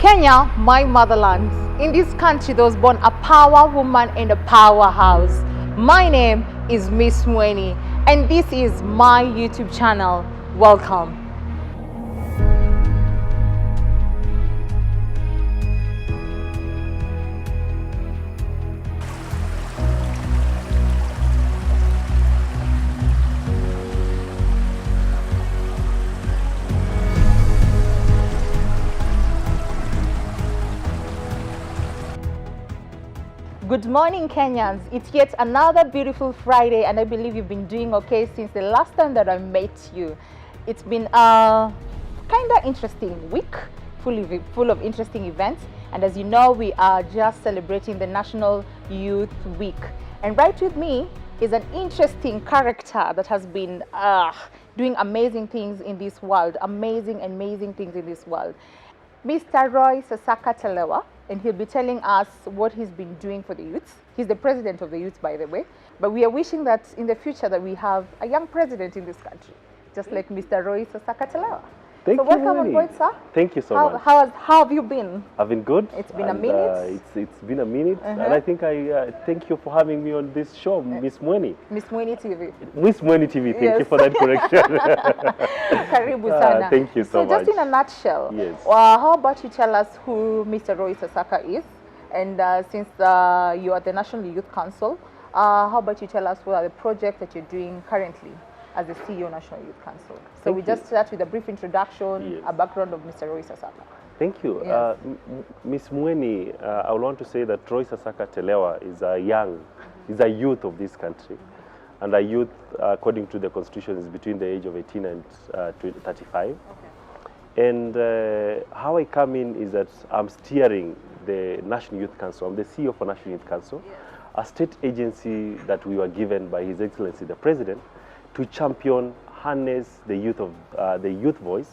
Kenya, my motherland. In this country, there was born a power woman and a powerhouse. My name is Miss Mueni, and this is my YouTube channel. Welcome. Good morning, Kenyans. It's yet another beautiful Friday, and I believe you've been doing okay since the last time that I met you. It's been a kind of interesting week, full of interesting events. And as you know, we are just celebrating the National Youth Week. And right with me is an interesting character that has been doing amazing things in this world, amazing things in this world. Mr. Roy Sasaka Telewa, and he'll be telling us what he's been doing for the youth. He's the president of the youth, by the way. But we are wishing that in the future that we have a young president in this country, just like Mr. Roy Sasaka Telewa. Thank you. Welcome on board, sir. Thank you so much. How have you been? I've been good. It's been a minute. It's been a minute, and I think I thank you for having me on this show, Miss Mueni. Miss Mueni TV. Miss Mueni TV. Thank you for that correction. Karibu sana. Thank you so much. So just in a nutshell, yes. How about you tell us who Mr. Roy Sasaka is? And since you are the National Youth Council, how about you tell us what are the projects that you're doing currently as the CEO of National Youth Council? So we just start with a brief introduction, a background of Mr. Roy Sasaka. Thank you. Yes. Miss Mueni, I want to say that Roy Sasaka Telewa is a youth of this country. And a youth, according to the Constitution, is between the age of 18 and 35. Okay. And how I come in is that I'm steering the National Youth Council. I'm the CEO for National Youth Council, a state agency that we were given by His Excellency the President to champion, harness the youth of the youth voice,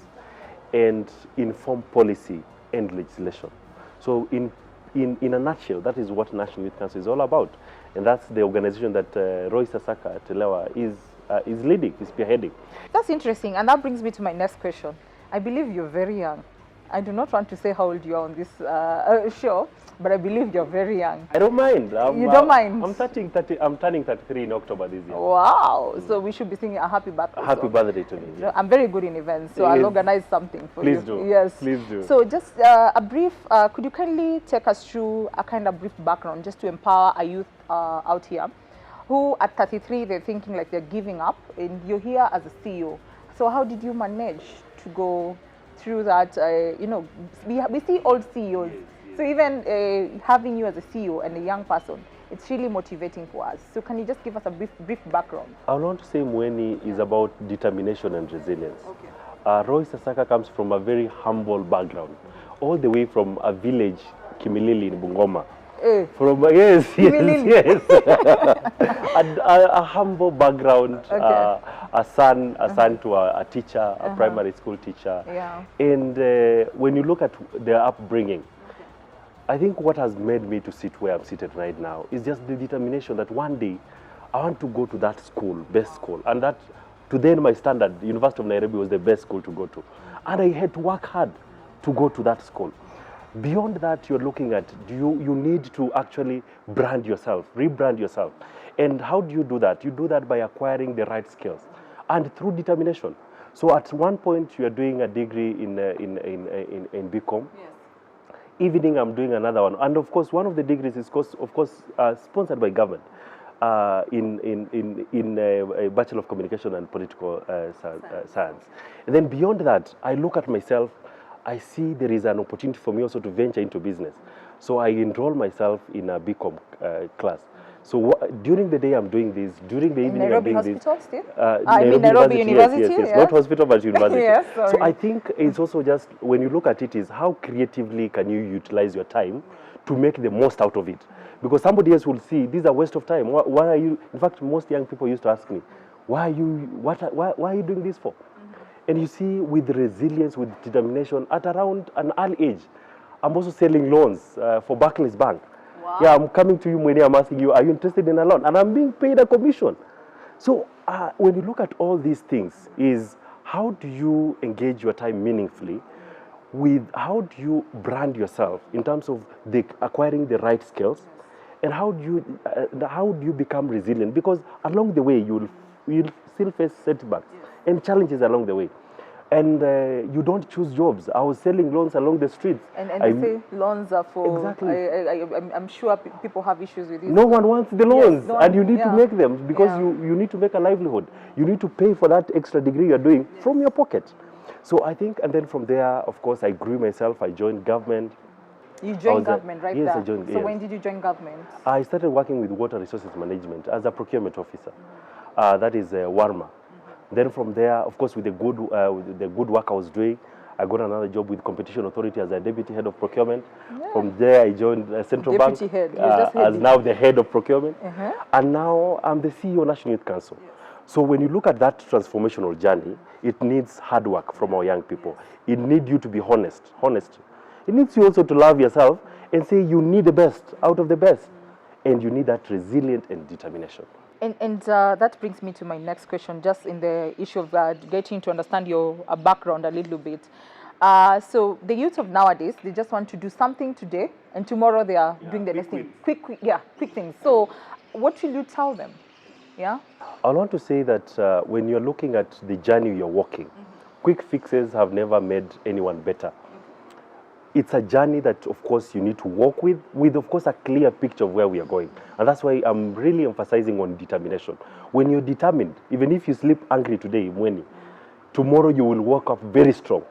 and inform policy and legislation. So in a nutshell, that is what National Youth Council is all about, and that's the organization that Roy Sasaka Telewa is leading, is spearheading. That's interesting, and that brings me to my next question. I believe you're very young. I do not want to say how old you are on this show, but I believe you're very young. I don't mind. You don't mind? I'm turning 33 in October this year. Wow! So we should be singing a happy birthday. Happy birthday to me. I'm very good in events, so I'll organize something for you. Please do. Yes. Please do. So just a brief, could you kindly take us through a kind of brief background just to empower a youth out here who at 33, they're thinking like they're giving up, and you're here as a CEO. So how did you manage to go through that? You know, we see old CEOs. So even having you as a CEO and a young person, it's really motivating for us. So can you just give us a brief background? I want to say Mueni is about determination and resilience. Okay. Roy Sasaka comes from a very humble background, all the way from a village, Kimilili in Bungoma. From yes, a humble background, okay. a son to a teacher, a primary school teacher. Yeah. And when you look at their upbringing, I think what has made me to sit where I'm seated right now is just the determination that one day I want to go to that school, best school, and that to then my standard, University of Nairobi was the best school to go to, and I had to work hard to go to that school. Beyond that, you're looking at, you need to actually brand yourself, rebrand yourself. And how do you do that? You do that by acquiring the right skills and through determination. So at one point, you are doing a degree in BCom. Yes. Evening, I'm doing another one. And of course, one of the degrees is, of course, sponsored by government in a Bachelor of Communication and Political Science. And then beyond that, I look at myself, I see there is an opportunity for me also to venture into business. So I enroll myself in a BCom class. So during the day I'm doing this, during the evening Nairobi I'm doing hospital this. Still? Nairobi University? Yes. Not hospital but university. Yes, sorry. So I think it's also just, when you look at it, is how creatively can you utilize your time to make the most out of it. Because somebody else will see, this is a waste of time. Why are you, in fact, most young people used to ask me, why are you doing this for? And you see, with resilience, with determination, at around an early age, I'm also selling loans for Barclays Bank. Wow. Yeah, I'm coming to you, Mueni, I'm asking you, are you interested in a loan? And I'm being paid a commission. So when you look at all these things, is how do you engage your time meaningfully with how do you brand yourself in terms of acquiring the right skills, and how do you become resilient? Because along the way you'll still face setbacks and challenges along the way. And you don't choose jobs. I was selling loans along the streets. And they say loans are for... Exactly. I'm sure people have issues with this. No one wants the loans, Yes, and you need to make them because you need to make a livelihood. You need to pay for that extra degree you're doing from your pocket. So I think, and then from there, of course, I grew myself. I joined government. You joined government, right? Yes, there. I joined. So when did you join government? I started working with water resources management as a procurement officer. That is Warma. Then from there, of course, with the good work I was doing, I got another job with Competition Authority as a deputy head of procurement. Yeah. From there, I joined Central deputy Bank head. As now the head of procurement. And now I'm the CEO of National Youth Council. Yes. So when you look at that transformational journey, it needs hard work from our young people. It needs you to be honest. It needs you also to love yourself and say you need the best out of the best. And you need that resilience and determination. And that brings me to my next question, just in the issue of getting to understand your background a little bit. So the youth of nowadays, they just want to do something today, and tomorrow they are doing the next thing. Quick things. So what will you tell them? Yeah? I want to say that when you're looking at the journey you're walking, quick fixes have never made anyone better. It's a journey that, of course, you need to walk with, of course, a clear picture of where we are going. And that's why I'm really emphasizing on determination. When you're determined, even if you sleep angry today, Mueni, tomorrow you will wake up very strong.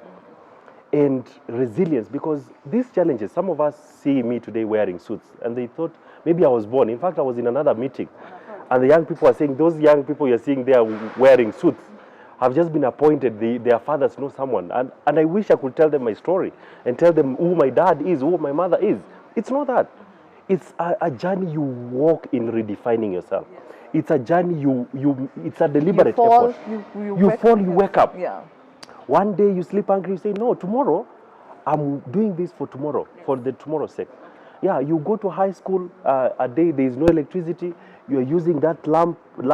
And resilience, because these challenges, some of us see me today wearing suits, and they thought maybe I was born. In fact, I was in another meeting, and the young people are saying, those young people you're seeing there wearing suits have just been appointed, their fathers know someone. And I wish I could tell them my story and tell them who my dad is, who my mother is. It's not that. It's a journey you walk in redefining yourself. It's a journey it's a deliberate effort. You fall, you wake up. Yeah. One day you sleep angry, you say, no, tomorrow, I'm doing this for tomorrow, for the tomorrow's sake. Yeah, you go to high school, a day there is no electricity, you are using that lamp with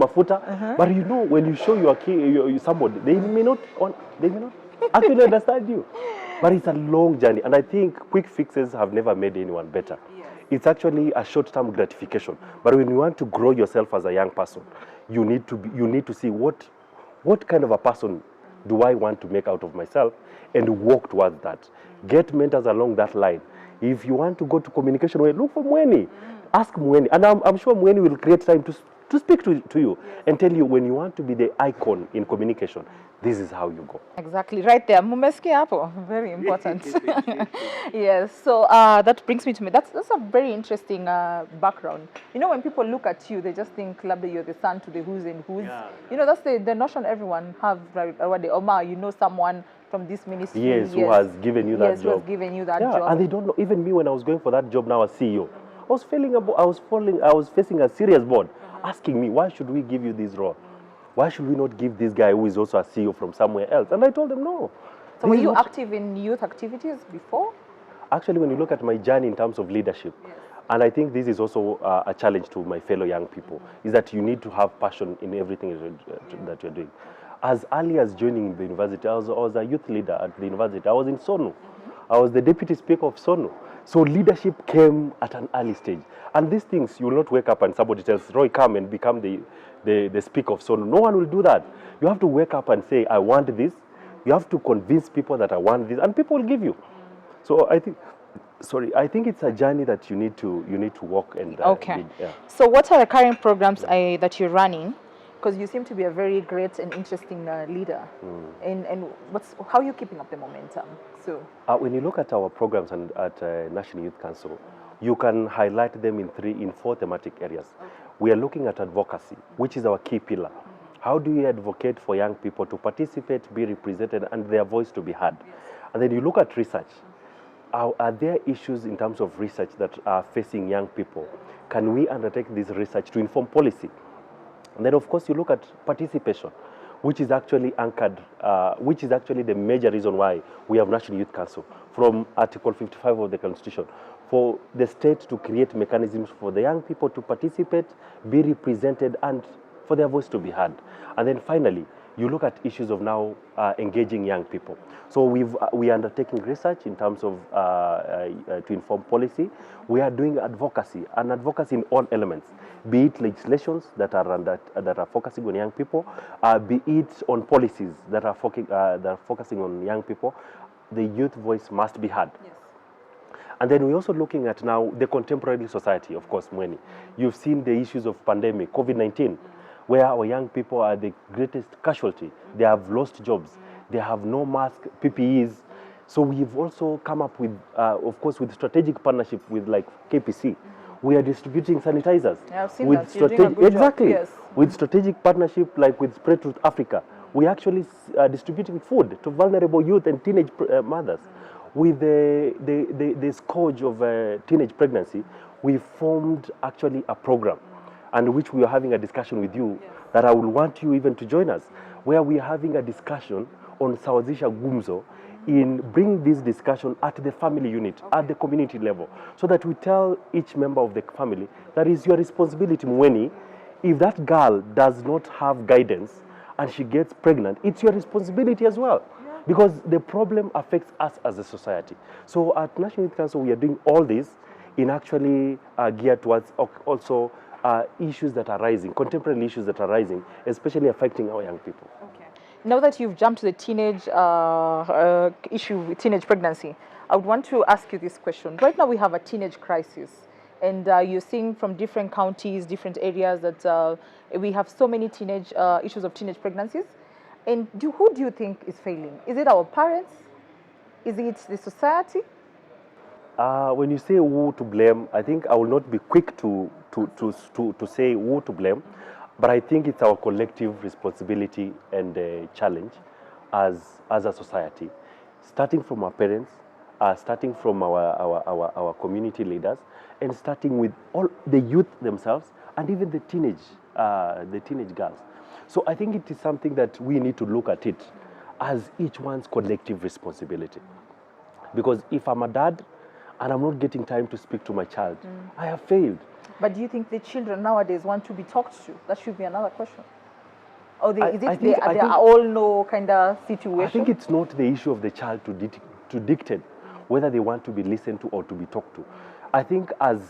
mafuta. But you know, when you show your kid, somebody, they may not actually understand you. But it's a long journey, and I think quick fixes have never made anyone better. It's actually a short-term gratification. But when you want to grow yourself as a young person, you need to see what kind of a person do I want to make out of myself, and walk towards that. Get mentors along that line. If you want to go to communication, look for Mueni. Ask Mueni. And I'm sure Mueni will create time to speak to you and tell you when you want to be the icon in communication, this is how you go. Exactly. Right there. Mumeski Apo. Very important. Yes. So that brings me to me. That's a very interesting background. You know, when people look at you, they just think you're the son to the who's and who's. Yeah. You know, that's the notion everyone have. Omar, you know someone from this ministry. Yes, who has given you that job. Who has given you that job. And they don't know. Even me, when I was going for that job now as CEO, I was facing a serious board asking me, why should we give you this role? Why should we not give this guy who is also a CEO from somewhere else? And I told them no. So were you active in youth activities before? Actually, when you look at my journey in terms of leadership, and I think this is also a challenge to my fellow young people, is that you need to have passion in everything that you're doing. As early as joining the university, I was a youth leader at the university. I was in Sonu. I was the deputy speaker of Sonu. So leadership came at an early stage. And these things, you will not wake up and somebody tells, Roy, come and become the speaker of Sonu. No one will do that. You have to wake up and say, I want this. You have to convince people that I want this, and people will give you. So I think it's a journey that you need to walk and okay. So what are the current programs that you're running? Because you seem to be a very great and interesting leader. And how are you keeping up the momentum? So when you look at our programs and at National Youth Council, you can highlight them in four thematic areas. We are looking at advocacy, which is our key pillar. How do you advocate for young people to participate, be represented, and their voice to be heard? And then you look at research. Are there issues in terms of research that are facing young people? Can we undertake this research to inform policy? And then, of course, you look at participation, which is actually anchored, which is actually the major reason why we have National Youth Council from Article 55 of the Constitution, for the state to create mechanisms for the young people to participate, be represented, and for their voice to be heard. And then finally, you look at issues of now engaging young people. So we are undertaking research in terms of to inform policy. We are doing advocacy, and advocacy in all elements, be it legislations that are focusing on young people, be it on policies that are focusing on young people. The youth voice must be heard. Yes. And then we're also looking at now the contemporary society, of course, Mueni. You've seen the issues of pandemic, COVID-19, where our young people are the greatest casualty. They have lost jobs. They have no mask, PPEs. So we've also come up with, of course, with strategic partnership with like KPC. We are distributing sanitizers. Yeah, I've seen with that. You're doing a good exactly. job. Yes. With strategic partnership like with Spread Truth Africa. We're actually distributing food to vulnerable youth and teenage mothers. With the scourge of teenage pregnancy, we formed actually a program, and which we are having a discussion with you, that I would want you even to join us, where we are having a discussion on Sawazisha Gumzo, in bringing this discussion at the family unit, at the community level, so that we tell each member of the family that is your responsibility, Mueni. If that girl does not have guidance and she gets pregnant, it's your responsibility as well. Because the problem affects us as a society. So at National Youth Council, we are doing all this in actually geared towards also issues that are rising, contemporary issues that are rising, especially affecting our young people. Okay. Now that you've jumped to the teenage issue with teenage pregnancy, I would want to ask you this question. Right now we have a teenage crisis, and you're seeing from different counties, different areas that we have so many teenage issues of teenage pregnancies. And who do you think is failing? Is it our parents? Is it the society? When you say who to blame, I think I will not be quick to say who to blame, but I think it's our collective responsibility and challenge as a society, starting from our parents, starting from our community leaders, and starting with all the youth themselves, and even the teenage girls. So I think it is something that we need to look at it as each one's collective responsibility. Because if I'm a dad and I'm not getting time to speak to my child, I have failed. But do you think the children nowadays want to be talked to? That should be another question. Or is it they are all no kind of situation? I think it's not the issue of the child to dictate whether they want to be listened to or to be talked to. I think as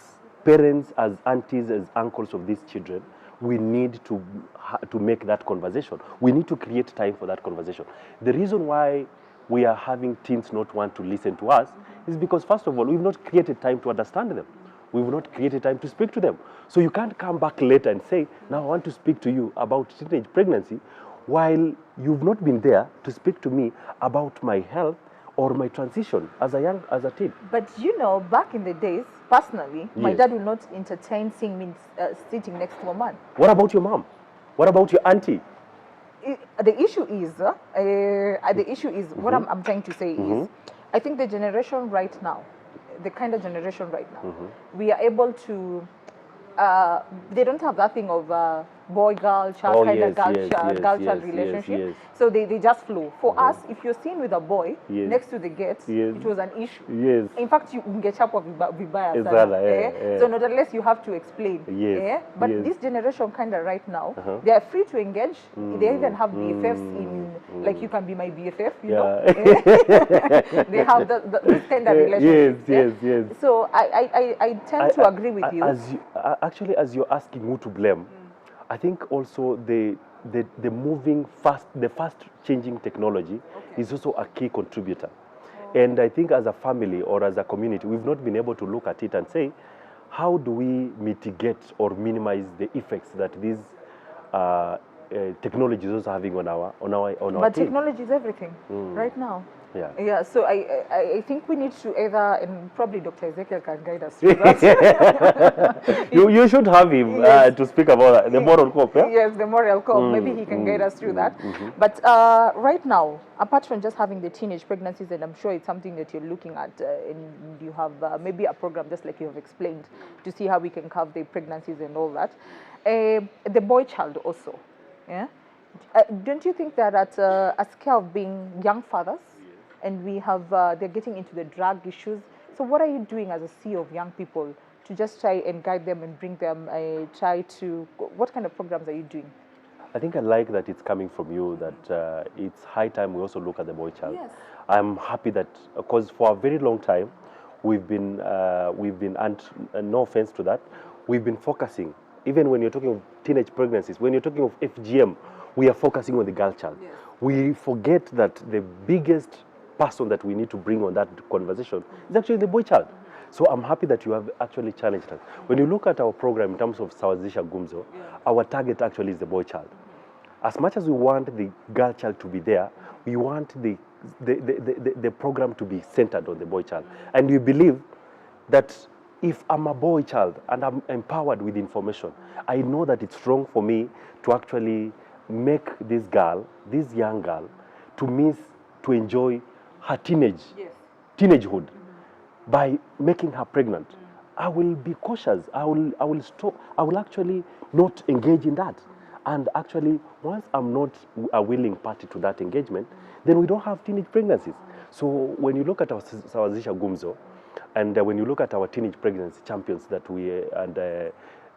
parents, as aunties, as uncles of these children, we need to make that conversation. We need to create time for that conversation. The reason why we are having teens not want to listen to us is because, first of all, we've not created time to understand them. We've not created time to speak to them. So you can't come back later and say, now I want to speak to you about teenage pregnancy, while you've not been there to speak to me about my health or my transition as a teen. But you know, back in the days, personally, my dad will not entertain seeing me sitting next to a man. What about your mom? What about your auntie? The issue is, what I'm trying to say is, I think the generation right now, the kind of generation right now, we are able to, they don't have that thing of boy-girl, child, girl-child relationship. So they just flow. For us, if you're seen with a boy next to the gate, it was an issue. In fact, you get up with bias. So not unless you have to explain. But this generation kind of right now, they are free to engage. They even have BFFs in, like, you can be my BFF, you know. They have this kind of relationship. So I tend to agree with you. As you're asking who to blame, I think also the fast changing technology is also a key contributor. And I think as a family or as a community, we've not been able to look at it and say, how do we mitigate or minimize the effects that these technology is also having on our But team. Technology is everything right now. So I think we need to either, and probably Dr. Ezekiel can guide us through that. you should have him to speak about the moral cop. Yes, the moral cop. Maybe he can guide us through that. But right now, apart from just having the teenage pregnancies, and I'm sure it's something that you're looking at, and you have maybe a program just like you have explained to see how we can curb the pregnancies and all that. The boy child also. Don't you think that at a scale of being young fathers, and we have, they're getting into the drug issues. So what are you doing as a CEO of young people to just try and guide them and bring them, what kind of programs are you doing? I think I like that it's coming from you, that it's high time we also look at the boy child. Yes. I'm happy that, because for a very long time, and no offense to that, we've been focusing, even when you're talking of teenage pregnancies, when you're talking of FGM, we are focusing on the girl child. Yes. We forget that the biggest person that we need to bring on that conversation is actually the boy child. So I'm happy that you have actually challenged us. When you look at our program in terms of Sawazisha Gumzo, our target actually is the boy child. As much as we want the girl child to be there, we want the program to be centered on the boy child. And we believe that if I'm a boy child and I'm empowered with information, I know that it's wrong for me to actually make this young girl, to enjoy her teenagehood by making her pregnant. I will be cautious. I will stop. I will actually not engage in that. And actually, once I'm not a willing party to that engagement, then we don't have teenage pregnancies. So when you look at our Sawazisha Gumzo, and when you look at our teenage pregnancy champions that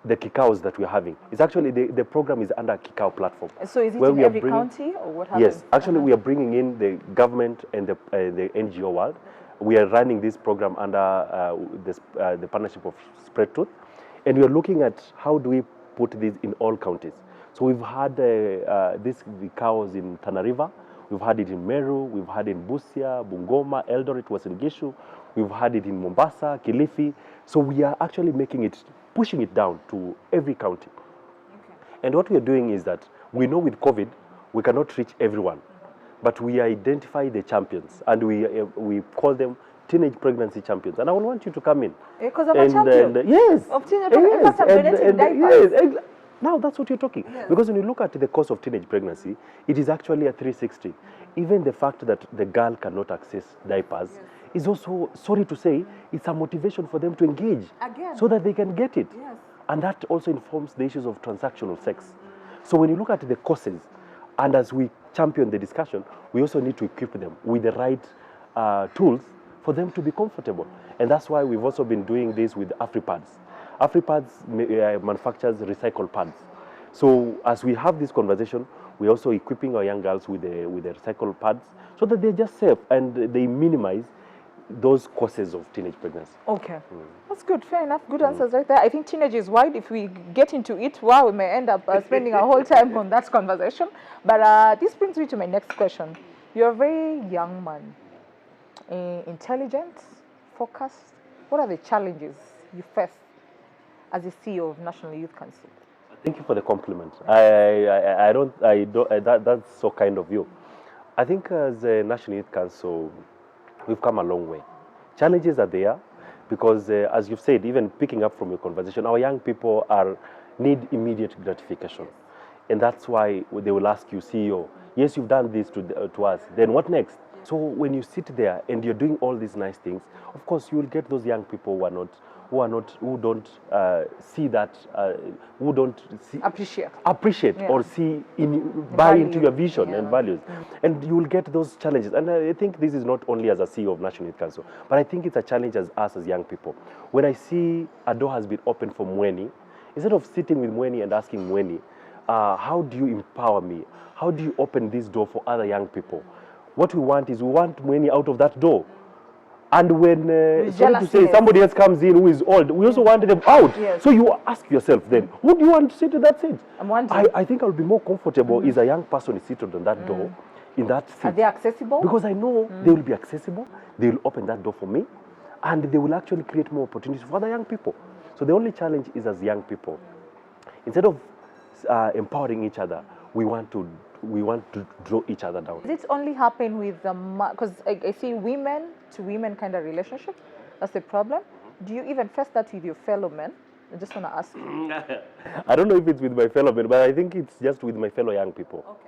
the Kikaos that we're having, it's actually the program is under a Kikao platform. So is it in every county, or what happens? Yes, actually we are bringing in the government and the NGO world. We are running this program under the partnership of Spread Truth, and we are looking at how do we put this in all counties. So we've had these Kikaos in Tana River, we've had it in Meru, we've had it in Busia, Bungoma, Eldoret, Uasin Gishu, we've had it in Mombasa, Kilifi. So we are actually pushing it down to every county. Okay. And what we are doing is that we know with COVID, we cannot reach everyone, but we identify the champions, and we call them teenage pregnancy champions. And I want you to come in. Because I'm a champion. Yes. Of teenage pregnancy. Yes. Now that's what you're talking. Yes. Because when you look at the course of teenage pregnancy, it is actually a 360. Even the fact that the girl cannot access diapers is also, sorry to say, it's a motivation for them to engage so that they can get it. Yes. And that also informs the issues of transactional sex. So when you look at the causes, and as we champion the discussion, we also need to equip them with the right tools for them to be comfortable. And that's why we've also been doing this with AfriPads. AfriPads manufactures recycled pads. So as we have this conversation, we're also equipping our young girls with the recycled pads so that they're just safe and they minimize those causes of teenage pregnancy. Okay. That's good. Fair enough. Good answers right there. I think teenage is wide. If we get into it, wow, we may end up spending our whole time on that conversation. But this brings me to my next question. You're a very young man, intelligent, focused. What are the challenges you face as the CEO of National Youth Council? Thank you for the compliment. That's so kind of you. I think as a National Youth Council, we've come a long way. Challenges are there because, as you've said, even picking up from your conversation, our young people need immediate gratification. And that's why they will ask you, CEO, yes, you've done this to us, then what next? So when you sit there and you're doing all these nice things, of course you will get those young people who don't appreciate or buy into your vision and values. And you will get those challenges. And I think this is not only as a CEO of National Youth Council, but I think it's a challenge as us as young people. When I see a door has been opened for Mueni, instead of sitting with Mueni and asking Mueni, how do you empower me? How do you open this door for other young people? What we want Mueni out of that door. And when somebody else comes in who is old, we also want them out. Yes. So you ask yourself then, who do you want to sit in that seat? I think I'll be more comfortable if a young person is seated on that door, in that seat. Are they accessible? Because I know they will be accessible, they will open that door for me, and they will actually create more opportunities for other young people. So the only challenge is as young people, instead of empowering each other, we want to draw each other down. Does it only happen with because I see women to women kind of relationship? That's the problem. Do you even face that with your fellow men? I just want to ask you. I don't know if it's with my fellow men, but I think it's just with my fellow young people. Okay.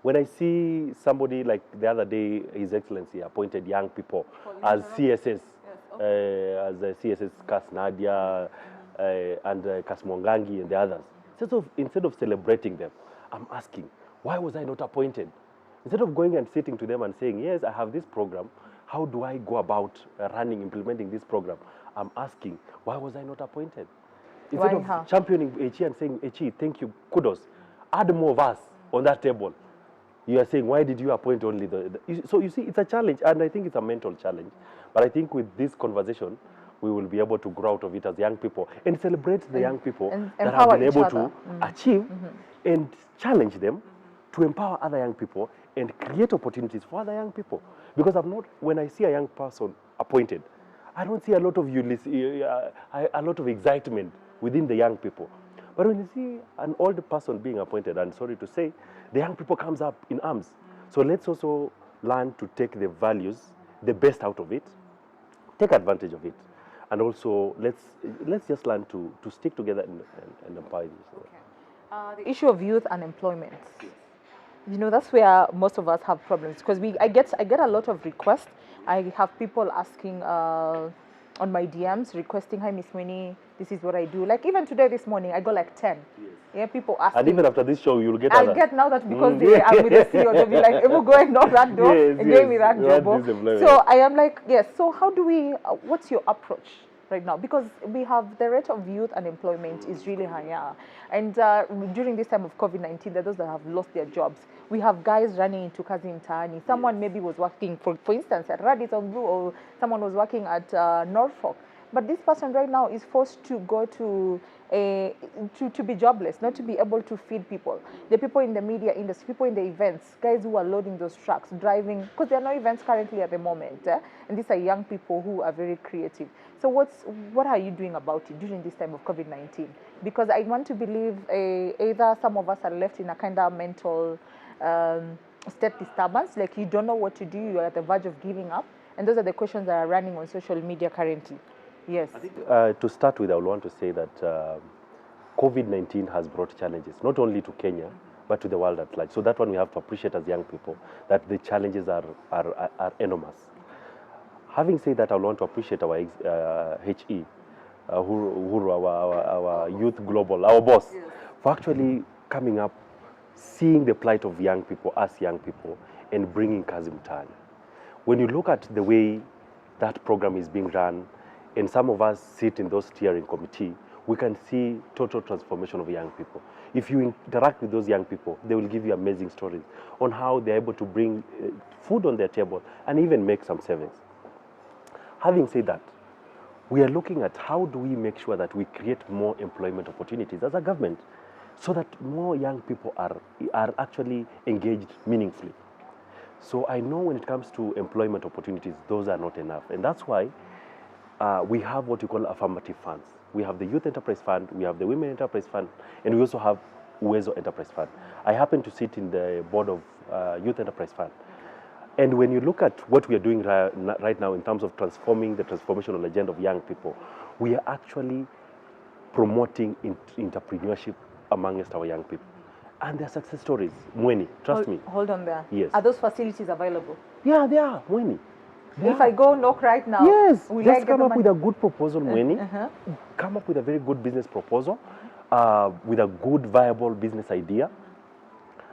When I see somebody like the other day, His Excellency appointed young people as CSS, as CSS Kas Nadia and Kas Mwangangi and the others. Instead of celebrating them, I'm asking, why was I not appointed? Instead of going and sitting to them and saying, yes, I have this program, how do I go about implementing this program? I'm asking, why was I not appointed? Instead of championing Echi and saying, Echi, thank you, kudos, add more of us on that table. You are saying, why did you appoint only so you see, it's a challenge, and I think it's a mental challenge. But I think with this conversation, we will be able to grow out of it as young people and celebrate the young people that have been able to achieve and challenge them to empower other young people and create opportunities for other young people. Because when I see a young person appointed, I don't see a lot of excitement within the young people. But when you see an old person being appointed, and sorry to say, the young people comes up in arms. So let's also learn to take the values, the best out of it, take advantage of it, and also let's just learn to stick together and empower this. Okay. The issue of youth unemployment. You know, that's where most of us have problems, because I get a lot of requests. I have people asking on my DMs, requesting, "Hi, Miss Mueni, this is what I do." Like even today, this morning, I got like 10. Yes. Yeah, people asking. And even after this show, you'll get I'll get now that because I'm with the CEO, they'll be like, "Ebu, go and knock that door and give me that job." So I am like, yes. So how do we? What's your approach right now? Because we have the rate of youth unemployment is really high, yeah. And during this time of COVID-19, there are those that have lost their jobs. We have guys running into kazi mtaani. Someone maybe was working, for instance, at Radisson, or someone was working at Norfolk. But this person right now is forced to go to be jobless, not to be able to feed people. The people in the media industry, people in the events, guys who are loading those trucks, driving, because there are no events currently at the moment. And these are young people who are very creative. So what are you doing about it during this time of COVID-19? Because I want to believe either some of us are left in a kind of mental state disturbance, like you don't know what to do, you're at the verge of giving up. And those are the questions that are running on social media currently. Yes. I think, to start with, I would want to say that COVID-19 has brought challenges, not only to Kenya, but to the world at large. So that one we have to appreciate as young people, that the challenges are enormous. Having said that, I would want to appreciate our HE, our Youth Global, our boss, for actually coming up, seeing the plight of young people, us young people, and bringing kazi mtaani. When you look at the way that program is being run, and some of us sit in those steering committee, we can see total transformation of young people. If you interact with those young people, they will give you amazing stories on how they're able to bring food on their table and even make some savings. Having said that, we are looking at how do we make sure that we create more employment opportunities as a government so that more young people are actually engaged meaningfully. So I know when it comes to employment opportunities, those are not enough. And that's why we have what you call affirmative funds. We have the Youth Enterprise Fund, we have the Women Enterprise Fund, and we also have Uwezo Enterprise Fund. I happen to sit in the board of Youth Enterprise Fund. And when you look at what we are doing right now in terms of transforming the transformational agenda of young people, we are actually promoting entrepreneurship amongst our young people. And there are success stories. Mueni, trust me. Hold on there. Yes. Are those facilities available? Yeah, they are, Mueni. If I go knock right now, yes, just come up with a good proposal, Mueni. Come up with a very good business proposal, with a good, viable business idea.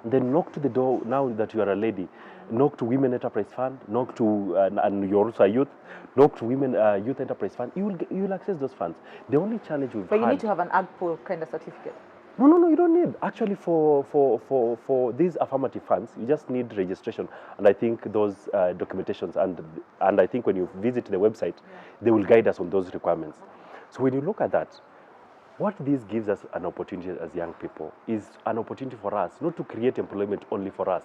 Then knock to the door, now that you are a lady, knock to Women Enterprise Fund, knock to, and you're also a youth, knock to Women Youth Enterprise Fund. You will access those funds. The only challenge we've had... But you need to have an AGPO kind of certificate. No, you don't need. Actually, for these affirmative funds, you just need registration. And I think those documentations, and I think when you visit the website, they will guide us on those requirements. So when you look at that, what this gives us an opportunity as young people is an opportunity for us, not to create employment only for us,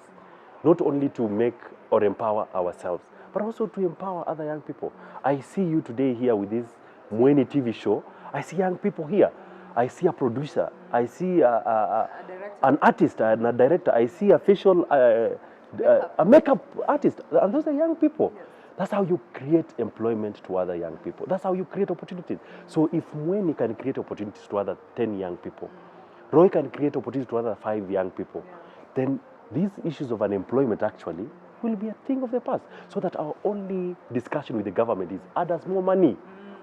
not only to make or empower ourselves, but also to empower other young people. I see you today here with this Mueni TV show. I see young people here. I see a producer. I see an artist and a director. I see a facial, a makeup artist. And those are young people. Yes. That's how you create employment to other young people. That's how you create opportunities. So if Mueni can create opportunities to other 10 young people, Roy can create opportunities to other 5 young people, then these issues of unemployment actually will be a thing of the past. So that our only discussion with the government is add us more money.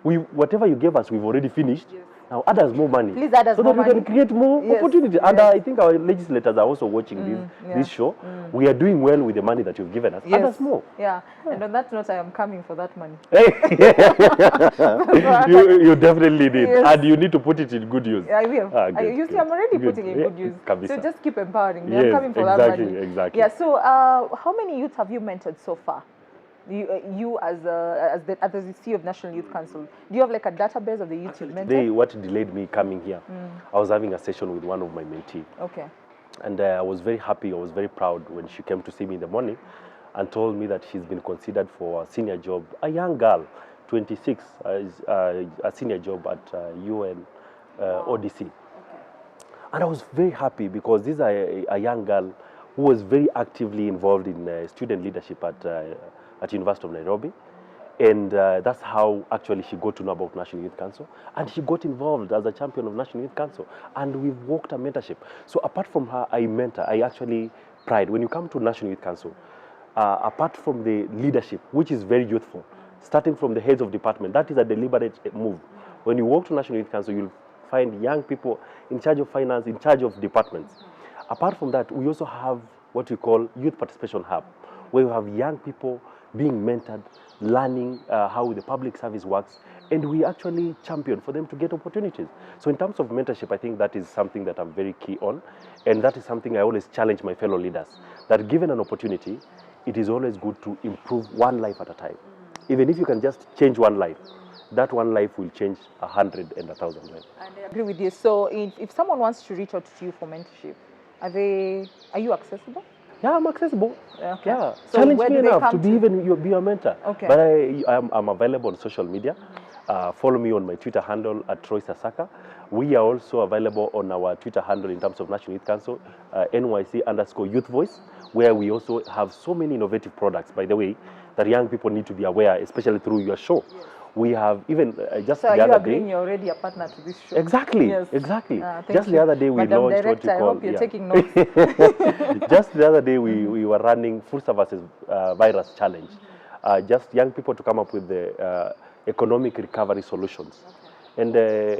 Whatever you gave us, we've already finished. Yes. Now add us more money. Please add us so more that we money. can create more opportunity. And I think our legislators are also watching this show. We are doing well with the money that you've given us. Add us more. Yeah. And on that note, I am coming for that money. you definitely need. And you need to put it in good use. I will. I'm already putting it in good use. So just keep empowering me. I'm coming for that money. Exactly. Yeah. So how many youths have you mentored so far? You as the CEO of National Youth Council, do you have like a database of the youth you've mentored? Today, what delayed me coming here, I was having a session with one of my mentees. Okay. And I was very happy, I was very proud when she came to see me in the morning and told me that she's been considered for a senior job, a young girl, 26, a senior job at UN ODC. Okay. And I was very happy because this is a young girl who was very actively involved in student leadership at University of Nairobi. And that's how actually she got to know about National Youth Council. And she got involved as a champion of National Youth Council. And we've worked a mentorship. So apart from her, I actually pride. When you come to National Youth Council, apart from the leadership, which is very youthful, starting from the heads of department, that is a deliberate move. When you walk to National Youth Council, you'll find young people in charge of finance, in charge of departments. Apart from that, we also have what we call Youth Participation Hub, where you have young people being mentored, learning how the public service works, and we actually champion for them to get opportunities. So in terms of mentorship, I think that is something that I'm very key on, and that is something I always challenge my fellow leaders, that given an opportunity, it is always good to improve one life at a time. Even if you can just change one life, that one life will change 100 and 1,000 lives. And I agree with you. So if someone wants to reach out to you for mentorship, are you accessible? Yeah, I'm accessible. Okay. Yeah, so challenge me enough to be a mentor. Okay. But I'm available on social media. Follow me on my Twitter handle at Roy Sasaka. We are also available on our Twitter handle in terms of National Youth Council, NYC_Youth Voice, where we also have so many innovative products, by the way, that young people need to be aware, especially through your show. Yes. We have even just the other day. You're already a partner to this show. Exactly, yes. Exactly. Just the other day we Madam launched Director, what you call. I hope you're taking notes. Just the other day we were running food services virus challenge. Just young people to come up with the economic recovery solutions. Okay. And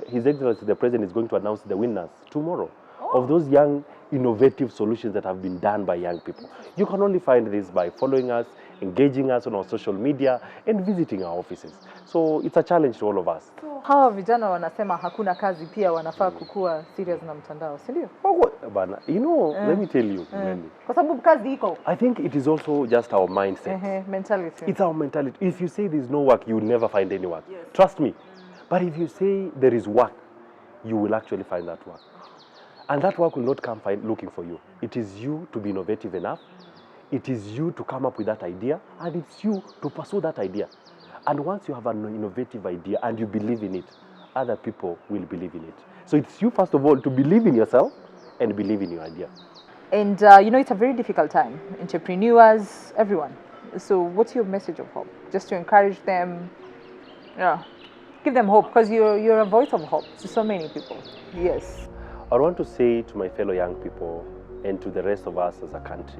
His Excellency the President is going to announce the winners tomorrow of those young innovative solutions that have been done by young people. You can only find this by following us, engaging us on our social media, and visiting our offices. So it's a challenge to all of us. Hawa vijana wanasema hakuna kazi, pia wanafaa kukua serious na mtandao, si ndio? Bana, let me tell you, kwa sababu kazi iko. I think it is also just our mindset. Mentality. It's our mentality. If you say there's no work, you will never find any work. Yes. Trust me. But if you say there is work, you will actually find that work. And that work will not come looking for you. It is you to be innovative enough. It is you to come up with that idea, and it's you to pursue that idea. And once you have an innovative idea and you believe in it, other people will believe in it. So it's you, first of all, to believe in yourself and believe in your idea. And it's a very difficult time. Entrepreneurs, everyone. So what's your message of hope? Just to encourage them, give them hope, because you're a voice of hope to so many people. Yes. I want to say to my fellow young people and to the rest of us as a country,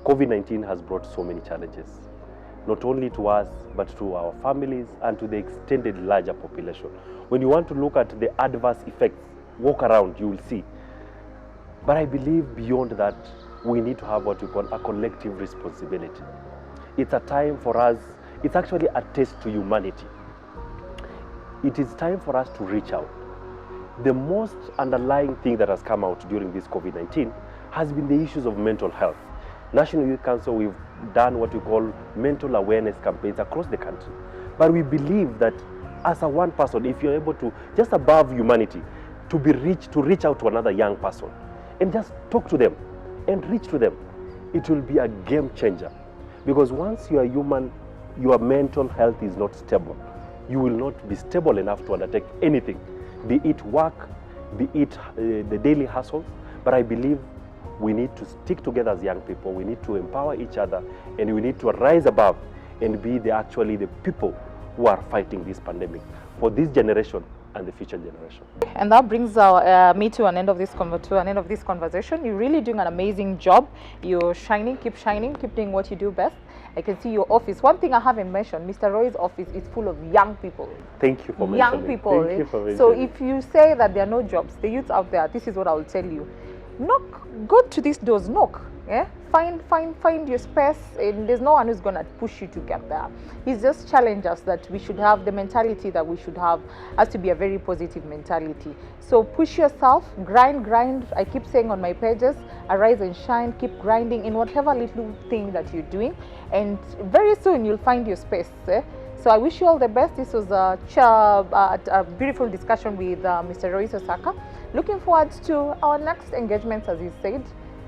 COVID-19 has brought so many challenges, not only to us, but to our families and to the extended larger population. When you want to look at the adverse effects, walk around, you will see. But I believe beyond that, we need to have what we call a collective responsibility. It's a time for us, it's actually a test to humanity. It is time for us to reach out. The most underlying thing that has come out during this COVID-19 has been the issues of mental health. National Youth Council, we've done what we call mental awareness campaigns across the country. But we believe that as a one person, if you're able to, just above humanity, to reach out to another young person and just talk to them and reach to them, it will be a game changer. Because once you are human, your mental health is not stable. You will not be stable enough to undertake anything, be it work, be it the daily hustle. But I believe we need to stick together as young people. We need to empower each other, and we need to rise above and be actually the people who are fighting this pandemic for this generation and the future generation. And that brings me to an end of this conversation. You're really doing an amazing job. You're shining, keep doing what you do best. I can see your office. One thing I haven't mentioned, Mr. Roy's office is full of young people. Thank you for mentioning. Young people. Thank you for mentioning. So if you say that there are no jobs, the youth out there, this is what I will tell you. Go to these doors, knock. Yeah? Find your space, and there's no one who's gonna push you to get there. He's just challenged us that we should have the mentality that we should have, has to be a very positive mentality. So push yourself, grind. I keep saying on my pages, arise and shine, keep grinding in whatever little thing that you're doing, and very soon you'll find your space. So I wish you all the best. This was a beautiful discussion with Mr. Roy Sasaka. Looking forward to our next engagements, as he said.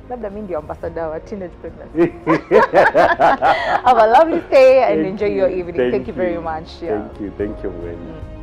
Let them be ambassador of teenage pregnancy. Have a lovely day and enjoy your evening. Thank you very much. Thank you, Mueni.